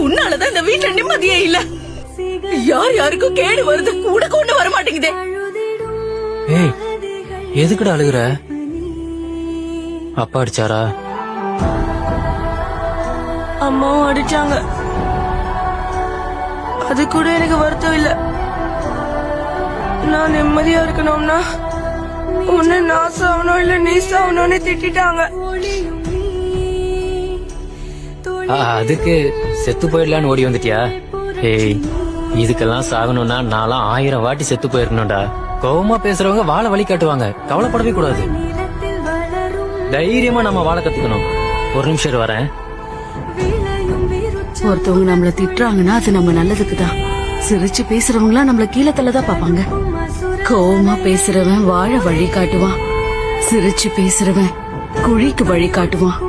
உன்னாலதான் இந்த வீட்டுல நிம்மதியே இல்ல. யார் யாருக்கும் கேடு வருது கூட கொண்டு வர மாட்டேங்குதே. ஏய், எதுக்குடா அழுகுற? அப்பா அடிச்சாரா? அம்மாவும் அடிச்சாங்க. அது கூட எனக்கு வருத்தம் இல்ல. நான் நிம்மதியா இருக்கணும்னா உன்னை நான் சாவணும் இல்ல நீ சாவணும்னு திட்டாங்க. அதுக்கு செத்து போயிடலான்னு ஓடி வந்துட்டியா? ஏய், இதுக்கெல்லாம் சாகணும்னா நான்லாம் 1000 வாட்டி செத்து போயிருக்கணும்டா. கோவமா பேசுறவங்க வாழ வழி காட்டுவாங்க. கவலைப்படவே கூடாது. தைரியமா நம்ம வாழ கத்துக்கணும். ஒரு நிமிஷம் வரேன். ஒருத்தவங்க நம்மள திட்டுறாங்கன்னா அது நம்ம நல்லதுக்கு தான். சிரிச்சு பேசுறவங்களா நம்மள கீழே தள்ளதான் பாப்பாங்க. கோவமா பேசுறவன் வாழ வழி காட்டுவான். சிரிச்சு பேசுறவன் குழிக்கு வழி காட்டுவான்.